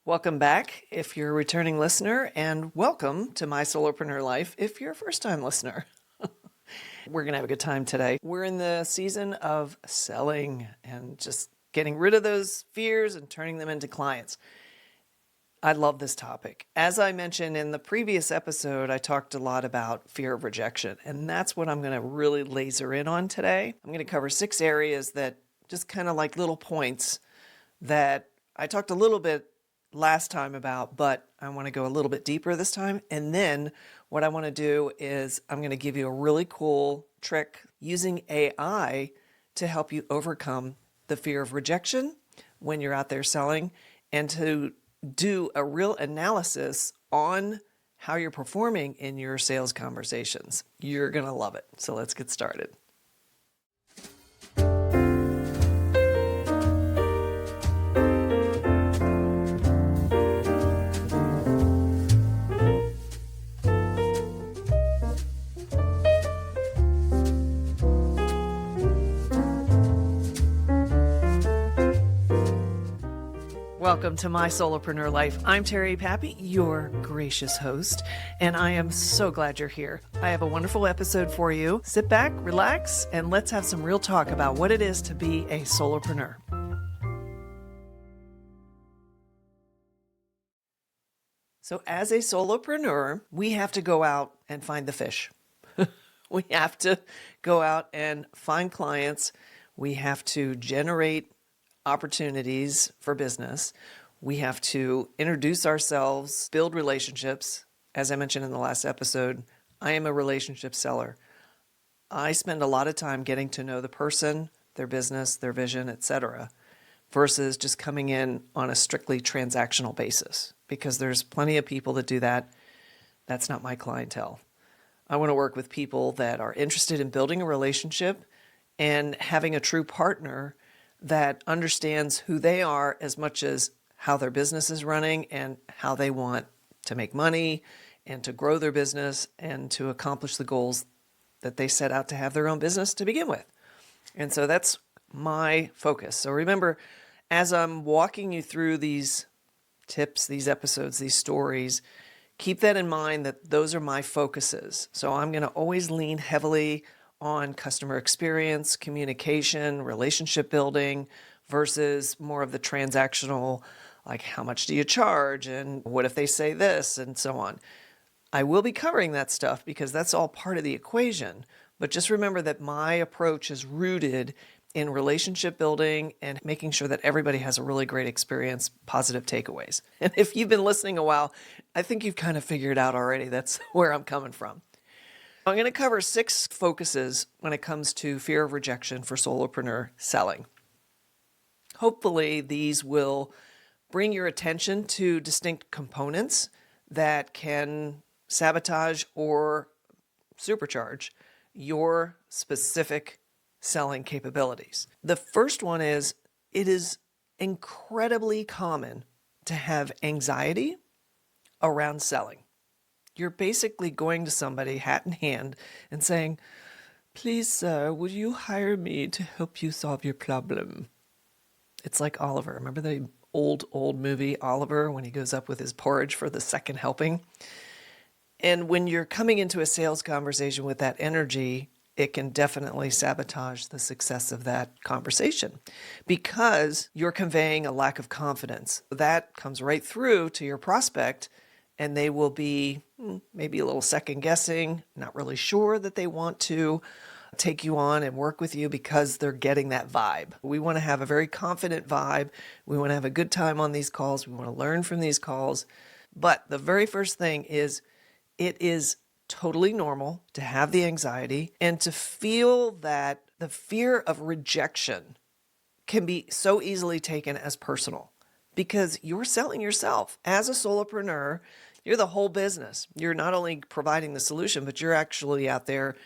Welcome back if you're a returning listener, and welcome to My Solopreneur Life if you're a first-time listener. We're going to have a good time today. We're in the season of selling and just getting rid of those fears and turning them into clients. I love this topic. As I mentioned in the previous episode, I talked a lot about fear of rejection, and that's what I'm going to really laser in on today. I'm going to cover 6 areas that just kind of like little points that I talked a little bit last time about, but I want to go a little bit deeper this time. And then what I want to do is I'm going to give you a really cool trick using AI to help you overcome the fear of rejection when you're out there selling, and to do a real analysis on how you're performing in your sales conversations. You're going to love it. So let's get started. Welcome to My Solopreneur Life. I'm Terry Pappy, your gracious host, and I am so glad you're here. I have a wonderful episode for you. Sit back, relax, and let's have some real talk about what it is to be a solopreneur. So as a solopreneur, we have to go out and find the fish. We have to go out and find clients. We have to generate opportunities for business. We have to introduce ourselves, build relationships. As I mentioned in the last episode, I am a relationship seller. I spend a lot of time getting to know the person, their business, their vision, etc., versus just coming in on a strictly transactional basis, because there's plenty of people that do that. That's not my clientele. I want to work with people that are interested in building a relationship and having a true partner that understands who they are as much as how their business is running and how they want to make money and to grow their business and to accomplish the goals that they set out to have their own business to begin with. And so that's my focus. So remember, as I'm walking you through these tips, these episodes, these stories, keep that in mind that those are my focuses. So I'm going to always lean heavily on customer experience, communication, relationship building, versus more of the transactional, like how much do you charge and what if they say this and so on. I will be covering that stuff because that's all part of the equation. But just remember that my approach is rooted in relationship building and making sure that everybody has a really great experience, positive takeaways. And if you've been listening a while, I think you've kind of figured out already that's where I'm coming from. I'm going to cover 6 focuses when it comes to fear of rejection for solopreneur selling. Hopefully, these will bring your attention to distinct components that can sabotage or supercharge your specific selling capabilities. The first one is, it is incredibly common to have anxiety around selling. You're basically going to somebody hat in hand and saying, "Please, sir, would you hire me to help you solve your problem?" It's like Oliver. Remember the old movie Oliver when he goes up with his porridge for the second helping? And when you're coming into a sales conversation with that energy, it can definitely sabotage the success of that conversation because you're conveying a lack of confidence. That comes right through to your prospect, and they will be maybe a little second guessing, not really sure that they want to take you on and work with you because they're getting that vibe. We want to have a very confident vibe. We want to have a good time on these calls. We want to learn from these calls. But the very first thing is, it is totally normal to have the anxiety and to feel that the fear of rejection can be so easily taken as personal because you're selling yourself. As a solopreneur, you're the whole business. You're not only providing the solution, but you're actually out there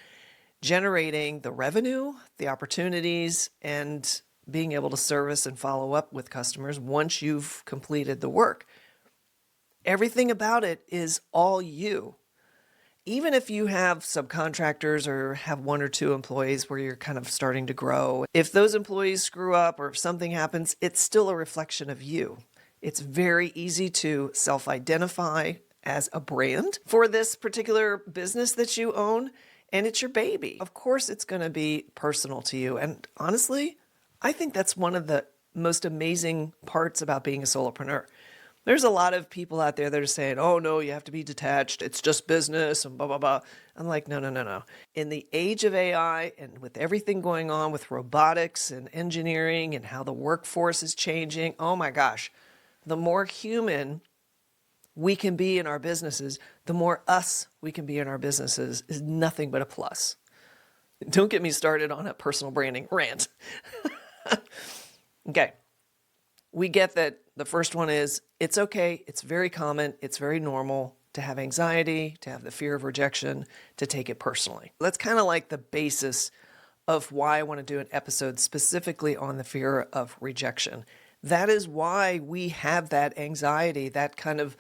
generating the revenue, the opportunities, and being able to service and follow up with customers once you've completed the work. Everything about it is all you. Even if you have subcontractors or have 1 or 2 employees where you're kind of starting to grow, if those employees screw up or if something happens, it's still a reflection of you. It's very easy to self-identify as a brand for this particular business that you own, and it's your baby. Of course, it's going to be personal to you. And honestly, I think that's one of the most amazing parts about being a solopreneur. There's a lot of people out there that are saying, oh, no, you have to be detached. It's just business and blah, blah, blah. I'm like, no, no, no, no. In the age of AI and with everything going on with robotics and engineering and how the workforce is changing, oh my gosh, the more human we can be in our businesses, the more us we can be in our businesses is nothing but a plus. Don't get me started on a personal branding rant. Okay. We get that the first one is it's okay. It's very common. It's very normal to have anxiety, to have the fear of rejection, to take it personally. That's kind of like the basis of why I want to do an episode specifically on the fear of rejection. That is why we have that anxiety, that kind of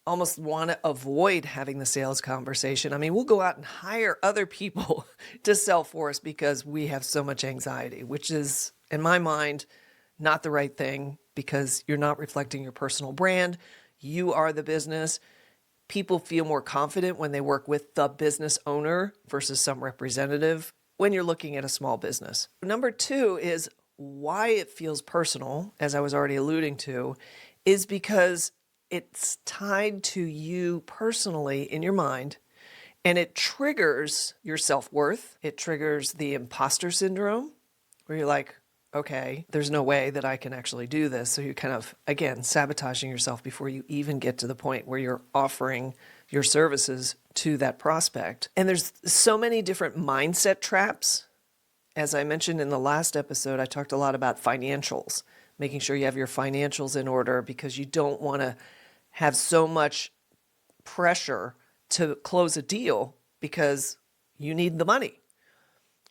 almost want to avoid having the sales conversation. I mean, we'll go out and hire other people to sell for us because we have so much anxiety, which is, in my mind, not the right thing because you're not reflecting your personal brand. You are the business. People feel more confident when they work with the business owner versus some representative when you're looking at a small business. Number two is why it feels personal, as I was already alluding to, is because it's tied to you personally in your mind, and it triggers your self-worth. It triggers the imposter syndrome, where you're like, okay, there's no way that I can actually do this. So you're kind of, again, sabotaging yourself before you even get to the point where you're offering your services to that prospect. And there's so many different mindset traps. As I mentioned in the last episode, I talked a lot about financials, making sure you have your financials in order because you don't want to have so much pressure to close a deal because you need the money.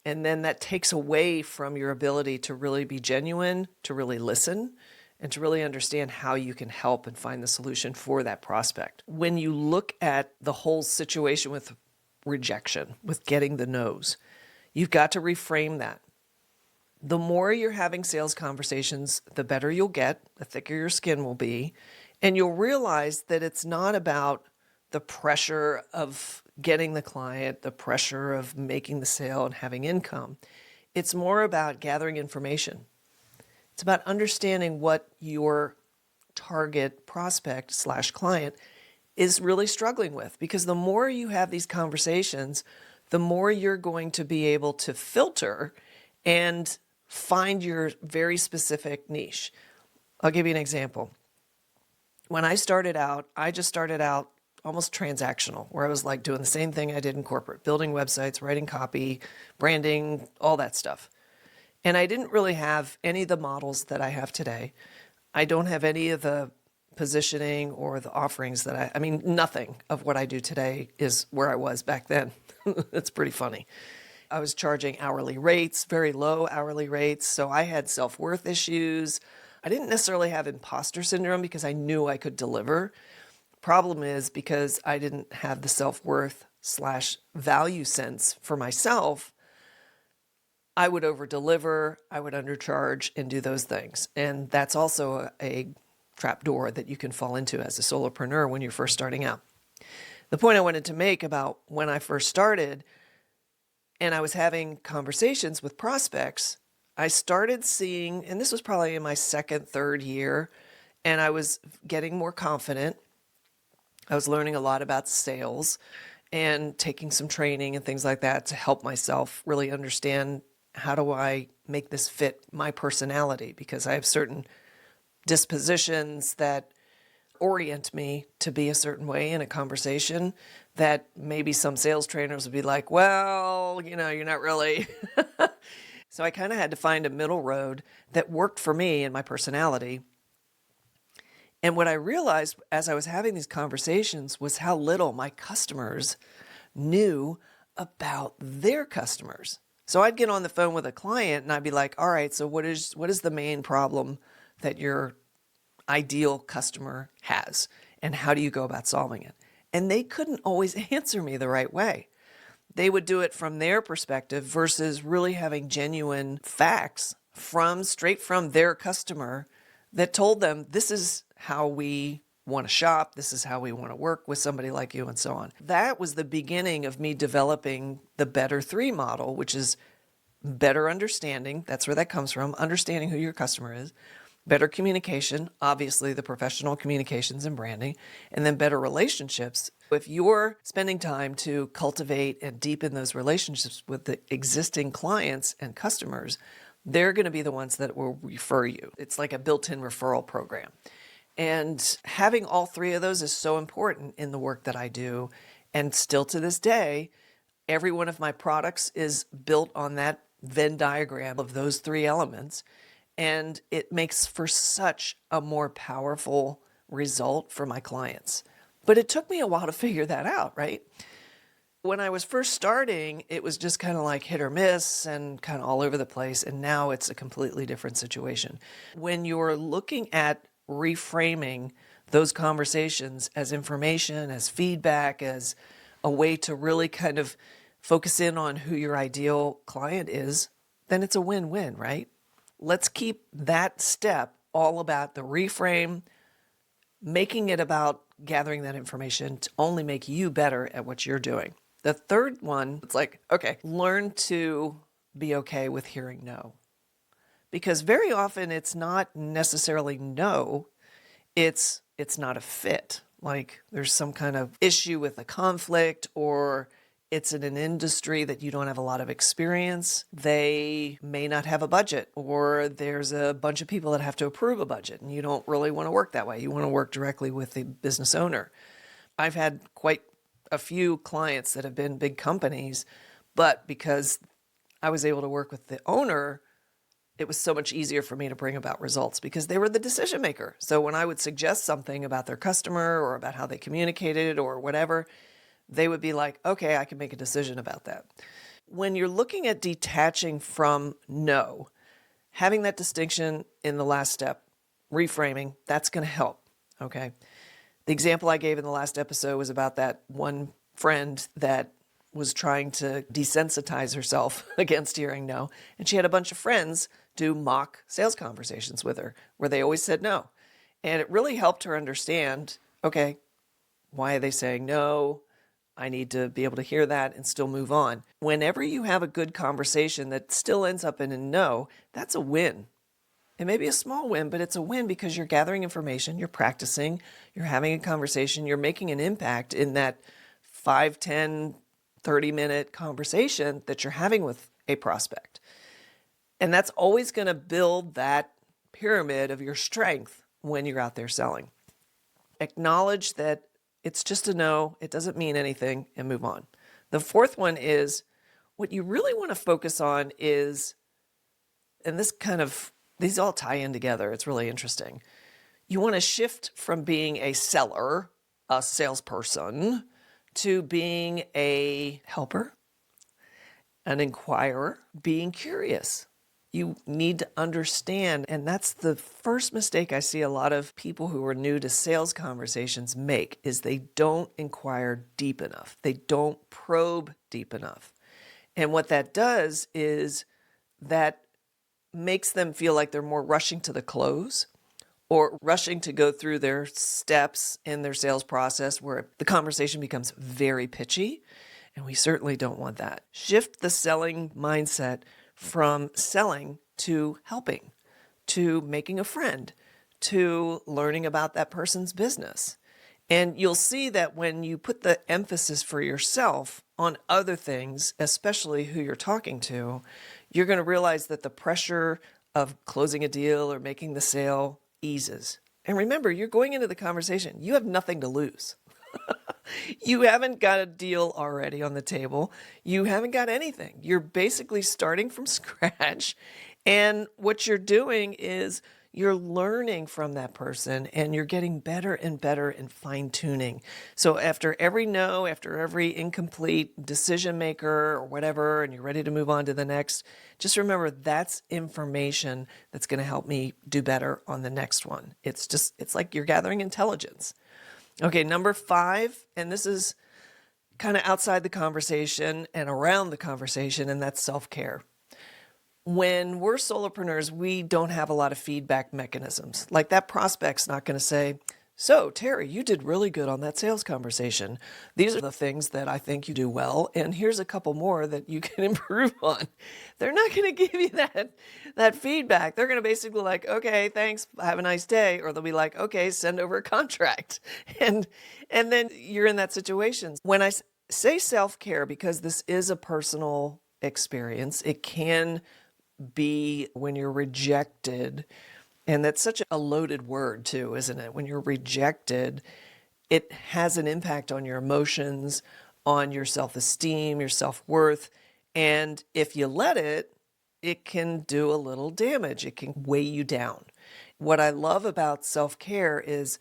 And then that takes away from your ability to really be genuine, to really listen, and to really understand how you can help and find the solution for that prospect. When you look at the whole situation with rejection, with getting the no's, you've got to reframe that. The more you're having sales conversations, the better you'll get, the thicker your skin will be, and you'll realize that it's not about the pressure of getting the client, the pressure of making the sale and having income. It's more about gathering information. It's about understanding what your target prospect / client is really struggling with. Because the more you have these conversations, the more you're going to be able to filter and find your very specific niche. I'll give you an example. When I started out, I just started out almost transactional, where I was like doing the same thing I did in corporate, building websites, writing copy, branding, all that stuff. And I didn't really have any of the models that I have today. I don't have any of the positioning or the offerings that I mean, nothing of what I do today is where I was back then. It's pretty funny. I was charging hourly rates, very low hourly rates. So I had self-worth issues. I didn't necessarily have imposter syndrome because I knew I could deliver. Problem is because I didn't have the self-worth / value sense for myself, I would over-deliver, I would undercharge and do those things. And that's also a trap door that you can fall into as a solopreneur when you're first starting out. The point I wanted to make about when I first started and I was having conversations with prospects, I started seeing, and this was probably in my second, third year, and I was getting more confident. I was learning a lot about sales and taking some training and things like that to help myself really understand how do I make this fit my personality, because I have certain dispositions that orient me to be a certain way in a conversation that maybe some sales trainers would be like, well, you're not really. So I kind of had to find a middle road that worked for me and my personality. And what I realized as I was having these conversations was how little my customers knew about their customers. So I'd get on the phone with a client and I'd be like, all right, so what is the main problem that your ideal customer has? And how do you go about solving it? And they couldn't always answer me the right way. They would do it from their perspective versus really having genuine facts straight from their customer that told them, this is how we want to shop, this is how we want to work with somebody like you, and so on. That was the beginning of me developing the Better 3 model, which is better understanding. That's where that comes from, understanding who your customer is. Better communication, obviously the professional communications and branding, and then better relationships. If you're spending time to cultivate and deepen those relationships with the existing clients and customers, they're going to be the ones that will refer you. It's like a built-in referral program. And having all three of those is so important in the work that I do. And still to this day, every one of my products is built on that Venn diagram of those three elements. And it makes for such a more powerful result for my clients. But it took me a while to figure that out, right? When I was first starting, it was just kind of like hit or miss and kind of all over the place. And now it's a completely different situation. When you're looking at reframing those conversations as information, as feedback, as a way to really kind of focus in on who your ideal client is, then it's a win-win, right? Let's keep that step all about the reframe, making it about gathering that information to only make you better at what you're doing. The third one, it's like, okay, learn to be okay with hearing no. Because very often it's not necessarily no, it's not a fit. Like there's some kind of issue with a conflict, or it's in an industry that you don't have a lot of experience. They may not have a budget, or there's a bunch of people that have to approve a budget and you don't really want to work that way. You want to work directly with the business owner. I've had quite a few clients that have been big companies, but because I was able to work with the owner, it was so much easier for me to bring about results because they were the decision maker. So when I would suggest something about their customer or about how they communicated or whatever, they would be like, okay, I can make a decision about that. When you're looking at detaching from no, having that distinction in the last step, reframing, that's going to help, okay? The example I gave in the last episode was about that one friend that was trying to desensitize herself against hearing no, and she had a bunch of friends do mock sales conversations with her where they always said no. And it really helped her understand, okay, why are they saying no? I need to be able to hear that and still move on. Whenever you have a good conversation that still ends up in a no, that's a win. It may be a small win, but it's a win because you're gathering information, you're practicing, you're having a conversation, you're making an impact in that 5, 10, 30-minute conversation that you're having with a prospect. And that's always going to build that pyramid of your strength when you're out there selling. Acknowledge that it's just a no, it doesn't mean anything, and move on. The fourth one is what you really want to focus on is, and these all tie in together. It's really interesting. You want to shift from being a seller, a salesperson, to being a helper, an inquirer, being curious. You need to understand, and that's the first mistake I see a lot of people who are new to sales conversations make, is they don't inquire deep enough. They don't probe deep enough. And what that does is that makes them feel like they're more rushing to the close or rushing to go through their steps in their sales process where the conversation becomes very pitchy. And we certainly don't want that. Shift the selling mindset from selling to helping, to making a friend, to learning about that person's business. And you'll see that when you put the emphasis for yourself on other things, especially who you're talking to, you're going to realize that the pressure of closing a deal or making the sale eases. And remember, you're going into the conversation. You have nothing to lose. You haven't got a deal already on the table. You haven't got anything. You're basically starting from scratch. And what you're doing is you're learning from that person and you're getting better and better and fine tuning. So after every no, after every incomplete decision maker or whatever, and you're ready to move on to the next, just remember that's information that's going to help me do better on the next one. It's like you're gathering intelligence. Okay, number 5, and this is kind of outside the conversation and around the conversation, and that's self-care. When we're solopreneurs, we don't have a lot of feedback mechanisms. Like that prospect's not going to say, so Terry, you did really good on that sales conversation. These are the things that I think you do well, and here's a couple more that you can improve on. They're not going to give you that feedback. They're going to basically like, okay, thanks, have a nice day, or they'll be like, okay, send over a contract, and then you're in that situation. When I say self-care, because this is a personal experience, it can be when you're rejected. And that's such a loaded word too, isn't it? When you're rejected, it has an impact on your emotions, on your self-esteem, your self-worth. And if you let it, it can do a little damage. It can weigh you down. What I love about self-care is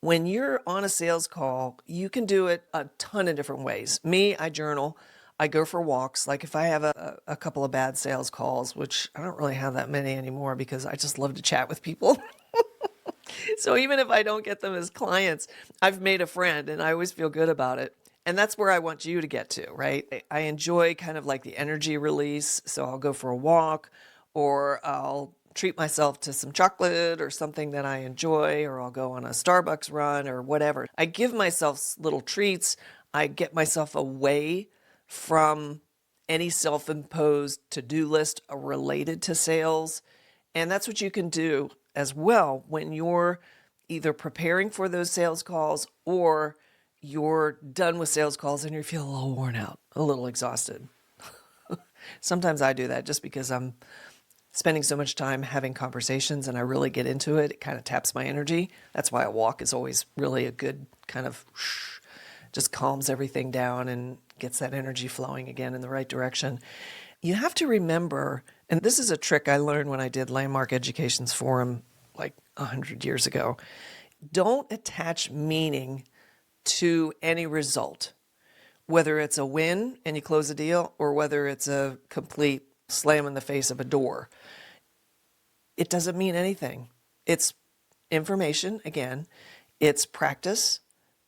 when you're on a sales call, you can do it a ton of different ways. Me, I journal. I go for walks. Like if I have a couple of bad sales calls, which I don't really have that many anymore because I just love to chat with people. So even if I don't get them as clients, I've made a friend and I always feel good about it. And that's where I want you to get to, right? I enjoy kind of like the energy release. So I'll go for a walk or I'll treat myself to some chocolate or something that I enjoy, or I'll go on a Starbucks run or whatever. I give myself little treats. I get myself away from any self-imposed to-do list related to sales. And that's what you can do as well when you're either preparing for those sales calls or you're done with sales calls and you feel a little worn out, a little exhausted. Sometimes I do that just because I'm spending so much time having conversations and I really get into it. It kind of taps my energy. That's why a walk is always really a good kind of just calms everything down and gets that energy flowing again in the right direction. You have to remember, and this is a trick I learned when I did Landmark Education's forum like 100 years ago, don't attach meaning to any result, whether it's a win and you close a deal or whether it's a complete slam in the face of a door. It doesn't mean anything. It's information, again. It's practice.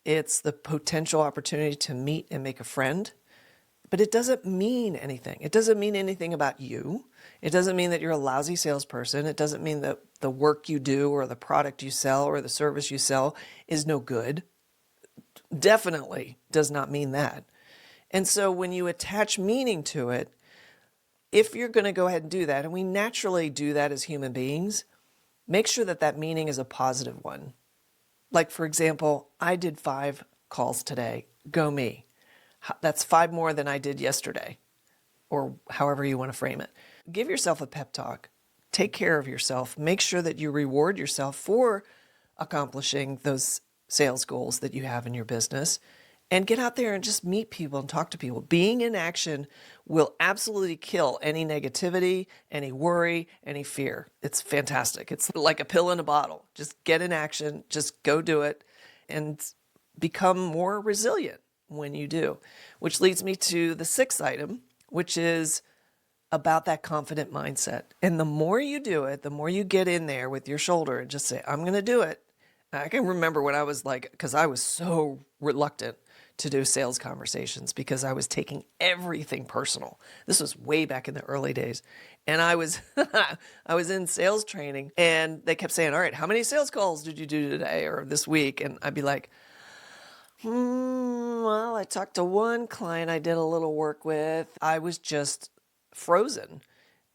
It's the potential opportunity to meet and make a friend. But it doesn't mean anything. It doesn't mean anything about you. It doesn't mean that you're a lousy salesperson. It doesn't mean that the work you do or the product you sell or the service you sell is no good. Definitely does not mean that. And so when you attach meaning to it, if you're going to go ahead and do that, and we naturally do that as human beings, make sure that that meaning is a positive one. Like, for example, I did 5 calls today. Go me. That's 5 more than I did yesterday, or however you want to frame it. Give yourself a pep talk. Take care of yourself. Make sure that you reward yourself for accomplishing those sales goals that you have in your business. And get out there and just meet people and talk to people. Being in action will absolutely kill any negativity, any worry, any fear. It's fantastic. It's like a pill in a bottle. Just get in action, just go do it, and become more resilient when you do. Which leads me to the 6th item, which is about that confident mindset. And the more you do it, the more you get in there with your shoulder and just say, I'm going to do it. I can remember when I was like, because I was so reluctant to do sales conversations because I was taking everything personal. This was way back in the early days. And I was I was in sales training and they kept saying, all right, how many sales calls did you do today or this week? And I'd be like, well, I talked to one client I did a little work with. I was just frozen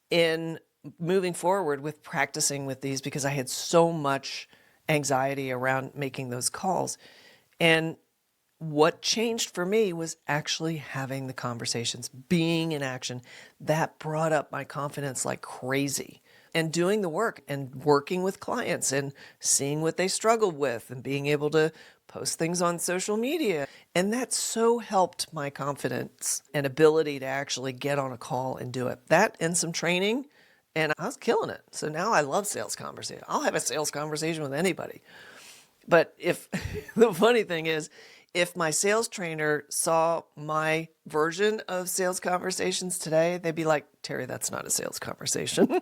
in moving forward with practicing with these because I had so much anxiety around making those calls. And what changed for me was actually having the conversations, being in action. That brought up my confidence like crazy. And doing the work and working with clients and seeing what they struggled with and being able to post things on social media. And that so helped my confidence and ability to actually get on a call and do it. That and some training, and I was killing it. So now I love sales conversation. I'll have a sales conversation with anybody. But if the funny thing is, if my sales trainer saw my version of sales conversations today, they'd be like, Terry, that's not a sales conversation.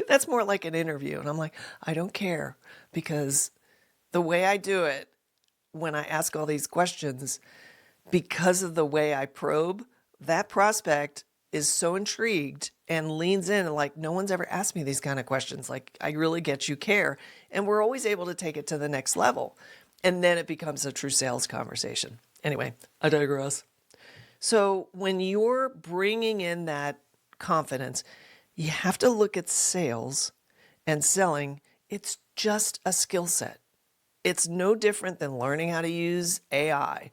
That's more like an interview. And I'm like, I don't care, because the way I do it, when I ask all these questions, because of the way I probe, that prospect is so intrigued and leans in and like, no one's ever asked me these kind of questions. Like, I really get you care. And we're always able to take it to the next level. And then it becomes a true sales conversation. Anyway, I digress. So when you're bringing in that confidence, you have to look at sales and selling. It's just a skill set. It's no different than learning how to use AI,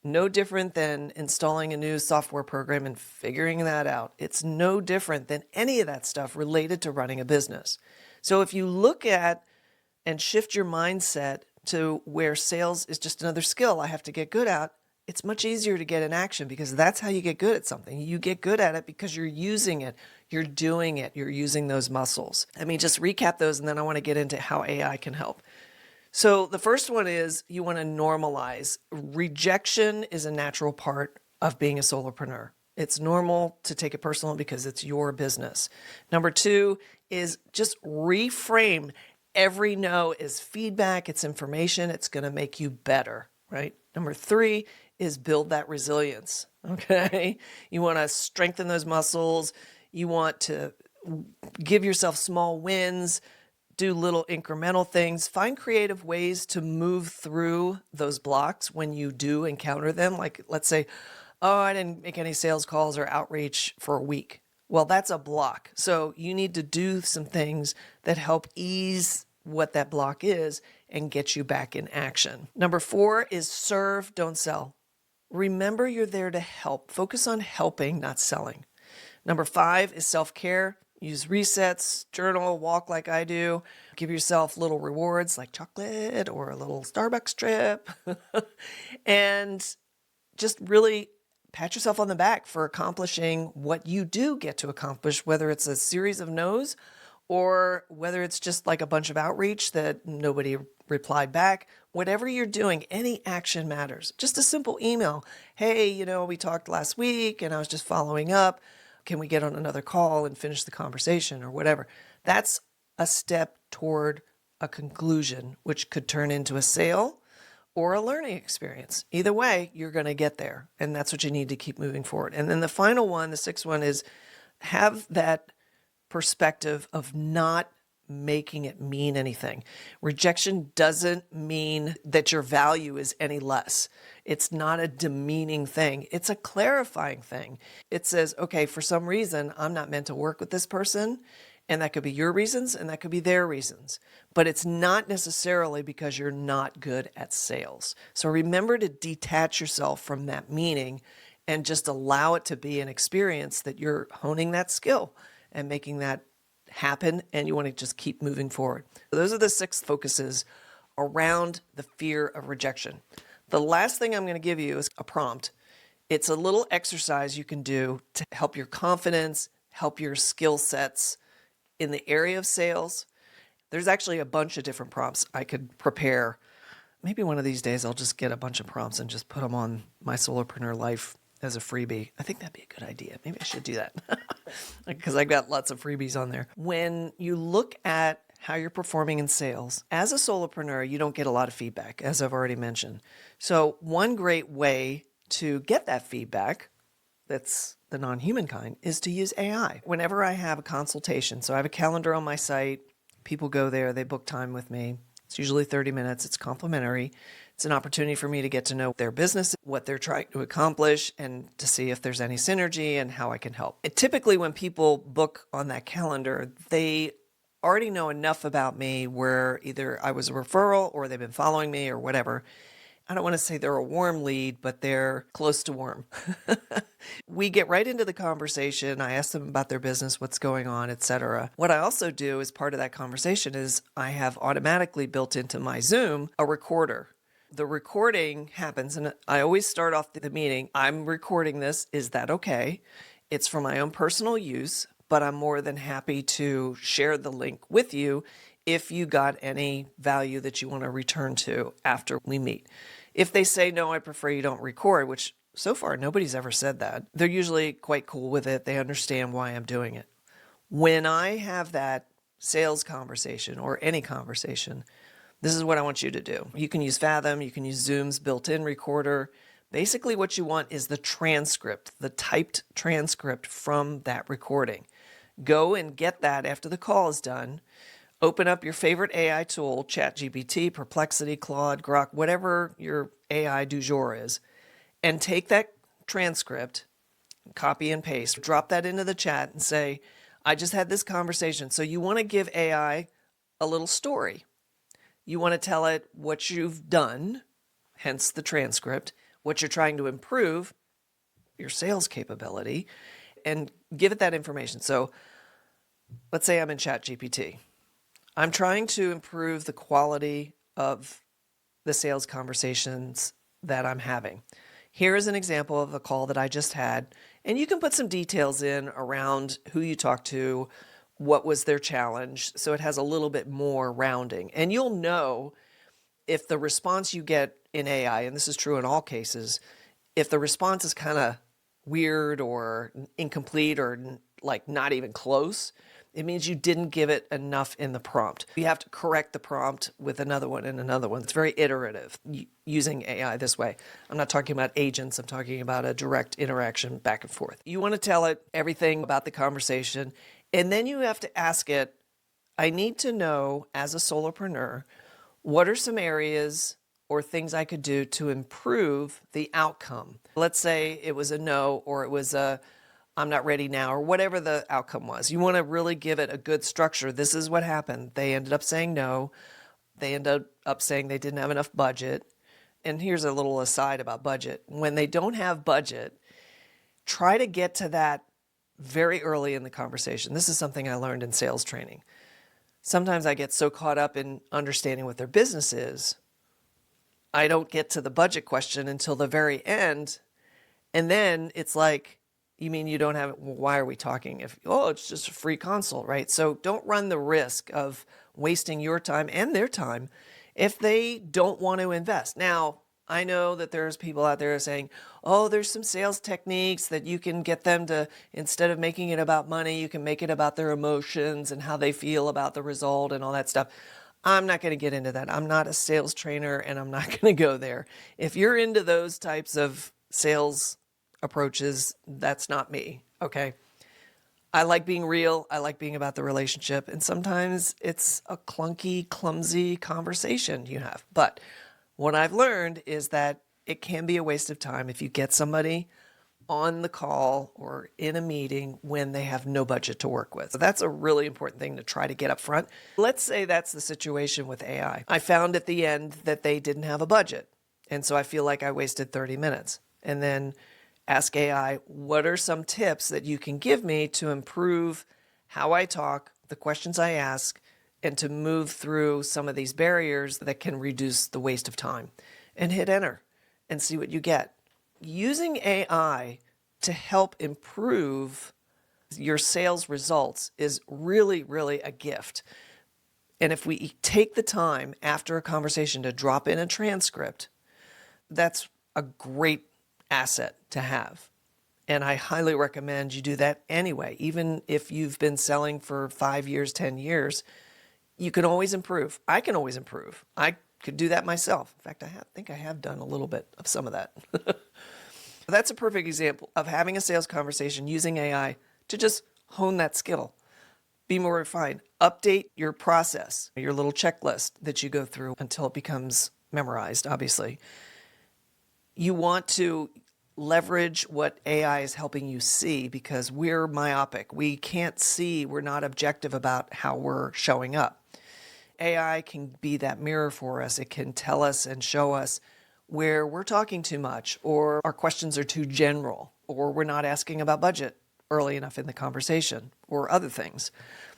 no different than installing a new software program and figuring that out. It's no different than any of that stuff related to running a business. So if you look at and shift your mindset to where sales is just another skill I have to get good at, it's much easier to get in action, because that's how you get good at something. You get good at it because you're using it, you're doing it, you're using those muscles. Let me just recap those, and then I want to get into how AI can help. So the first one is you want to normalize. Rejection is a natural part of being a solopreneur. It's normal to take it personal because it's your business. Number two is just reframe. Every no is feedback, it's information, it's going to make you better, right? Number three is build that resilience, okay? You want to strengthen those muscles. You want to give yourself small wins, do little incremental things, find creative ways to move through those blocks when you do encounter them. Like, let's say, oh, I didn't make any sales calls or outreach for a week. Well, that's a block. So you need to do some things that help ease what that block is and get you back in action. Number four is serve, don't sell. Remember, you're there to help. Focus on helping, not selling. Number five is self-care. Use resets, journal, walk like I do. Give yourself little rewards like chocolate or a little Starbucks trip. And just really pat yourself on the back for accomplishing what you do get to accomplish, whether it's a series of no's or whether it's just like a bunch of outreach that nobody replied back. Whatever you're doing, any action matters. Just a simple email. Hey, we talked last week and I was just following up. Can we get on another call and finish the conversation or whatever? That's a step toward a conclusion, which could turn into a sale or a learning experience. Either way, you're going to get there. And that's what you need to keep moving forward. And then the final one, the sixth one, is have that perspective of not making it mean anything. Rejection doesn't mean that your value is any less. It's not a demeaning thing. It's a clarifying thing. It says, okay, for some reason, I'm not meant to work with this person. And that could be your reasons and that could be their reasons. But it's not necessarily because you're not good at sales. So remember to detach yourself from that meaning and just allow it to be an experience that you're honing that skill and making that happen, and you want to just keep moving forward. So those are the 6 focuses around the fear of rejection. The last thing I'm going to give you is a prompt. It's a little exercise you can do to help your confidence, help your skill sets in the area of sales. There's actually a bunch of different prompts I could prepare. Maybe one of these days I'll just get a bunch of prompts and just put them on my Solopreneur Life as a freebie. I think that'd be a good idea. Maybe I should do that because I've got lots of freebies on there. When you look at how you're performing in sales, as a solopreneur, you don't get a lot of feedback, as I've already mentioned. So one great way to get that feedback, that's the non-human kind, is to use AI. Whenever I have a consultation, so I have a calendar on my site, people go there, they book time with me. It's usually 30 minutes. It's complimentary. It's an opportunity for me to get to know their business, what they're trying to accomplish, and to see if there's any synergy and how I can help. And typically when people book on that calendar, they already know enough about me where either I was a referral or they've been following me or whatever. I don't want to say they're a warm lead, but they're close to warm. We get right into the conversation. I ask them about their business, what's going on, etc. What I also do as part of that conversation is I have automatically built into my Zoom a recorder. The recording happens, and I always start off the meeting, I'm recording this. Is that okay? It's for my own personal use, but I'm more than happy to share the link with you if you got any value that you want to return to after we meet. If they say, no, I prefer you don't record, which so far nobody's ever said that, they're usually quite cool with it. They understand why I'm doing it. When I have that sales conversation or any conversation, this is what I want you to do. You can use Fathom, you can use Zoom's built-in recorder. Basically what you want is the transcript, the typed transcript from that recording. Go and get that after the call is done. Open up your favorite AI tool, ChatGPT, Perplexity, Claude, Grok, whatever your AI du jour is, and take that transcript, copy and paste, drop that into the chat and say, I just had this conversation. So you want to give AI a little story. You want to tell it what you've done, hence the transcript, what you're trying to improve, your sales capability, and give it that information. So let's say I'm in ChatGPT. I'm trying to improve the quality of the sales conversations that I'm having. Here is an example of a call that I just had, and you can put some details in around who you talked to, what was their challenge, so it has a little bit more rounding. And you'll know if the response you get in AI, and this is true in all cases, if the response is kind of weird or incomplete or like not even close, it means you didn't give it enough in the prompt. You have to correct the prompt with another one and another one. It's very iterative using AI this way. I'm not talking about agents. I'm talking about a direct interaction back and forth. You want to tell it everything about the conversation, and then you have to ask it, I need to know as a solopreneur, what are some areas or things I could do to improve the outcome? Let's say it was a no, or it was a I'm not ready now, or whatever the outcome was. You want to really give it a good structure. This is what happened. They ended up saying no. They ended up saying they didn't have enough budget. And here's a little aside about budget. When they don't have budget, try to get to that very early in the conversation. This is something I learned in sales training. Sometimes I get so caught up in understanding what their business is, I don't get to the budget question until the very end. And then it's like, you mean you don't have it? Well, why are we talking? It's just a free consult, right? So don't run the risk of wasting your time and their time if they don't want to invest. Now, I know that there's people out there saying, there's some sales techniques that you can get them to, instead of making it about money, you can make it about their emotions and how they feel about the result and all that stuff. I'm not going to get into that. I'm not a sales trainer, and I'm not going to go there. If you're into those types of sales approaches, that's not me, okay? I like being real. I like being about the relationship. And sometimes it's a clunky, clumsy conversation you have. But what I've learned is that it can be a waste of time if you get somebody on the call or in a meeting when they have no budget to work with. So that's a really important thing to try to get up front. Let's say that's the situation with AI. I found at the end that they didn't have a budget. And so I feel like I wasted 30 minutes. And then ask AI, what are some tips that you can give me to improve how I talk, the questions I ask, and to move through some of these barriers that can reduce the waste of time? And hit enter and see what you get. Using AI to help improve your sales results is really, really a gift. And if we take the time after a conversation to drop in a transcript, that's a great asset to have. And I highly recommend you do that anyway. Even if you've been selling for 5 years, 10 years, you can always improve. I can always improve. I could do that myself. In fact, I think I have done a little bit of some of that. That's a perfect example of having a sales conversation using AI to just hone that skill. Be more refined. Update your process, your little checklist that you go through until it becomes memorized, obviously. You want to leverage what AI is helping you see, because we're myopic. We can't see. We're not objective about how we're showing up. AI can be that mirror for us. It can tell us and show us where we're talking too much, or our questions are too general, or we're not asking about budget early enough in the conversation, or other things.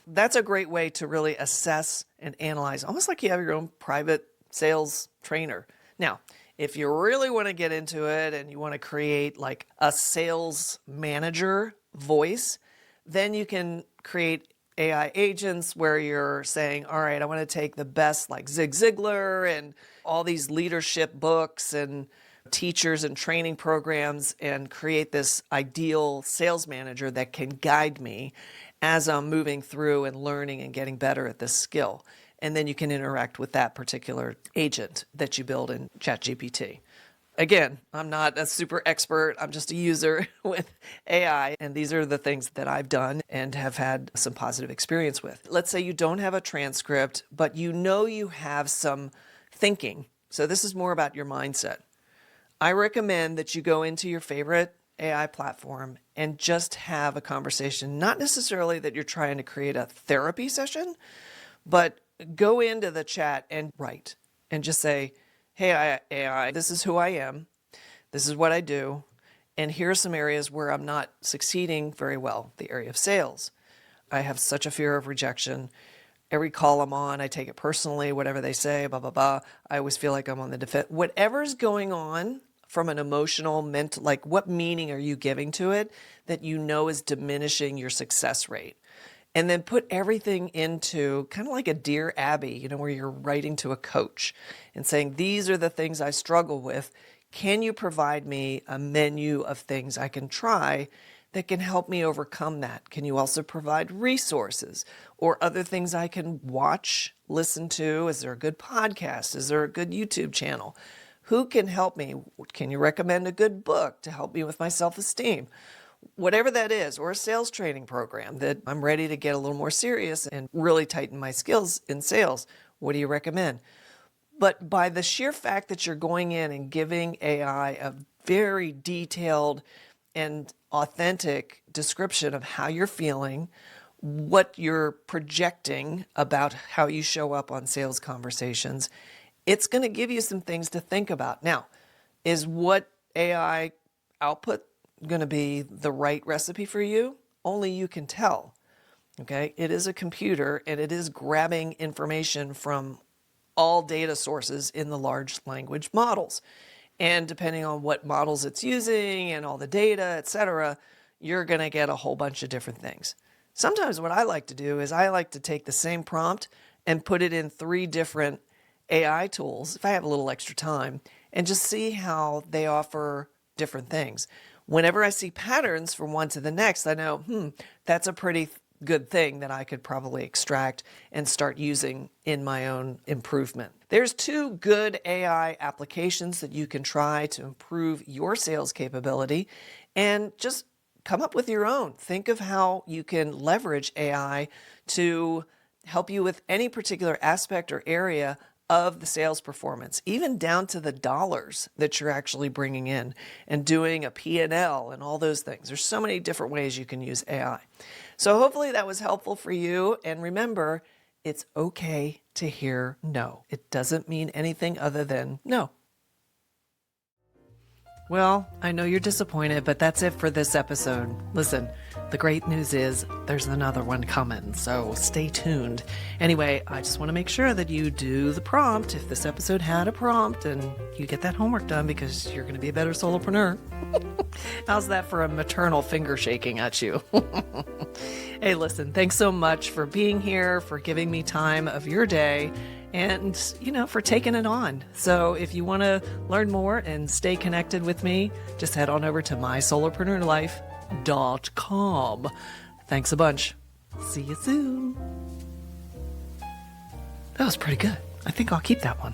That's a great way to really assess and analyze, almost like you have your own private sales trainer. Now, if you really want to get into it and you want to create like a sales manager voice, then you can create AI agents where you're saying, all right, I want to take the best like Zig Ziglar and all these leadership books and teachers and training programs and create this ideal sales manager that can guide me as I'm moving through and learning and getting better at this skill. And then you can interact with that particular agent that you build in ChatGPT. Again, I'm not a super expert. I'm just a user with AI. And these are the things that I've done and have had some positive experience with. Let's say you don't have a transcript, but you know you have some thinking. So this is more about your mindset. I recommend that you go into your favorite AI platform and just have a conversation. Not necessarily that you're trying to create a therapy session, but go into the chat and write and just say, hey, AI, this is who I am. This is what I do. And here are some areas where I'm not succeeding very well. The area of sales. I have such a fear of rejection. Every call I'm on, I take it personally, whatever they say, blah, blah, blah. I always feel like I'm on the defense. Whatever's going on from an emotional, mental, like what meaning are you giving to it that you know is diminishing your success rate? And then put everything into kind of like a Dear Abby, where you're writing to a coach and saying, these are the things I struggle with. Can you provide me a menu of things I can try that can help me overcome that? Can you also provide resources or other things I can watch, listen to? Is there a good podcast? Is there a good YouTube channel? Who can help me? Can you recommend a good book to help me with my self-esteem? Whatever that is, or a sales training program that I'm ready to get a little more serious and really tighten my skills in sales. What do you recommend? But by the sheer fact that you're going in and giving AI a very detailed and authentic description of how you're feeling, what you're projecting about how you show up on sales conversations, it's going to give you some things to think about. Now, is what AI output going to be the right recipe for you? Only you can tell. Okay, it is a computer and it is grabbing information from all data sources in the large language models. And depending on what models it's using and all the data, etc., you're going to get a whole bunch of different things. Sometimes what I like to do is I like to take the same prompt and put it in 3 different AI tools, if I have a little extra time, and just see how they offer different things. Whenever I see patterns from one to the next, I know, that's a pretty good thing that I could probably extract and start using in my own improvement. There's 2 good AI applications that you can try to improve your sales capability, and just come up with your own. Think of how you can leverage AI to help you with any particular aspect or area of the sales performance, even down to the dollars that you're actually bringing in and doing a P&L and all those things. There's so many different ways you can use AI. So hopefully that was helpful for you. And remember, it's okay to hear no. It doesn't mean anything other than no. Well, I know you're disappointed, but that's it for this episode. Listen, the great news is there's another one coming, so stay tuned. Anyway, I just want to make sure that you do the prompt. If this episode had a prompt, and you get that homework done because you're going to be a better solopreneur. How's that for a maternal finger shaking at you? Hey, listen, thanks so much for being here, for giving me time of your day, and, for taking it on. So if you want to learn more and stay connected with me, just head on over to mysolopreneurlife.com. Thanks a bunch. See you soon. That was pretty good. I think I'll keep that one.